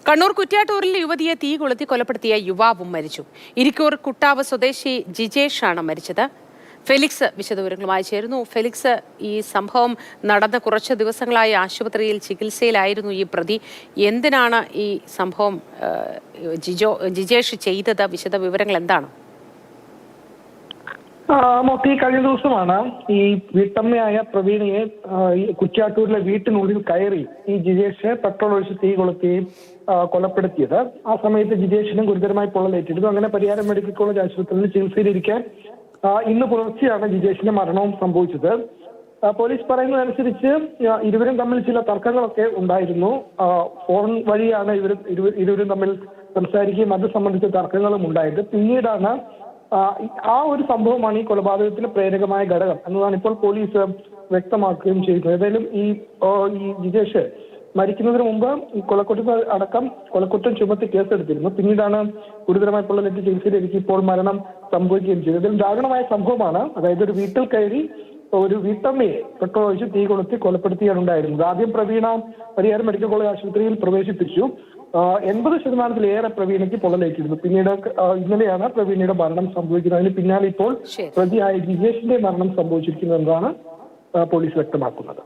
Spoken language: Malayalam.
കണ്ണൂർ കുറ്റ്യാട്ടൂരിൽ യുവതിയെ തീ കൊളുത്തി കൊലപ്പെടുത്തിയ യുവാവും മരിച്ചു. ഇരിക്കൂർ കുട്ടാവ് സ്വദേശി ജിജേഷാണ് മരിച്ചത്. ഫെലിക്സ് വിശദവിവരങ്ങളുമായി ചേരുന്നു. ഫെലിക്സ്, ഈ സംഭവം നടന്ന കുറച്ച് ദിവസങ്ങളായി ആശുപത്രിയിൽ ചികിത്സയിലായിരുന്നു ഈ പ്രതി. എന്തിനാണ് ഈ സംഭവം ജിജേഷ് ചെയ്തത്? വിശദവിവരങ്ങൾ എന്താണ്? മൊത്തി കഴിഞ്ഞ ദിവസമാണ് ഈ വീട്ടമ്മയായ പ്രവീണയെ കുറ്റ്യാട്ടൂരിലെ വീട്ടിനുള്ളിൽ കയറി ഈ ജിജേഷ് പെട്രോൾ ഒഴിച്ച് തീ കൊളുത്തി കൊലപ്പെടുത്തിയത്. ആ സമയത്ത് ജിജേഷിനും ഗുരുതരമായി പൊള്ളലേറ്റിരുന്നു. അങ്ങനെ പരിയാരം മെഡിക്കൽ കോളേജ് ആശുപത്രിയിൽ ചികിത്സയിലിരിക്കാൻ ഇന്ന് പുലർച്ചെയാണ് ജിജേഷിന്റെ മരണവും സംഭവിച്ചത്. പോലീസ് പറയുന്നതനുസരിച്ച് ഇരുവരും തമ്മിൽ ചില തർക്കങ്ങളൊക്കെ ഉണ്ടായിരുന്നു. ഫോൺ വഴിയാണ് ഇരുവരും തമ്മിൽ സംസാരിക്കുകയും അത് സംബന്ധിച്ച തർക്കങ്ങളും ഉണ്ടായത്. പിന്നീടാണ് ആ ഒരു സംഭവമാണ് ഈ കൊലപാതകത്തിന് പ്രേരകമായ ഘടകം എന്നതാണ് ഇപ്പോൾ പോലീസ് വ്യക്തമാക്കുകയും ചെയ്യുന്നത്. ഏതായാലും ഈ ജിജേഷ് മരിക്കുന്നതിന് മുമ്പ് ഈ കൊലക്കുറ്റം ചുമത്തി കേസെടുത്തിരുന്നു. പിന്നീടാണ് ഗുരുതരമായ പൊള്ളലേറ്റ് ചികിത്സയിലേക്ക് ഇപ്പോൾ മരണം സംഭവിക്കുകയും ചെയ്തത്. ഇതിൽ ദാരുണമായ സംഭവമാണ്. അതായത് ഒരു വീട്ടിൽ കയറി ഒരു വീട്ടമ്മയെ പെട്രോൾ ഒഴിച്ച് തീ കൊളുത്തി കൊലപ്പെടുത്തിയാണ് ഉണ്ടായിരുന്നത്. ആദ്യം പ്രവീണ പരിയാരം മെഡിക്കൽ കോളേജ് ആശുപത്രിയിൽ പ്രവേശിപ്പിച്ചു. 80% പ്രവീണയ്ക്ക് പൊള്ളലേറ്റിരുന്നു. പിന്നീട് ഇന്നലെയാണ് പ്രവീണയുടെ മരണം സംഭവിക്കുന്നത്. അതിന് പിന്നാലെ ഇപ്പോൾ പ്രതിയായ ജിജേഷിന്റെ മരണം സംഭവിച്ചിരിക്കുന്നതെന്നാണ് പോലീസ് വ്യക്തമാക്കുന്നത്.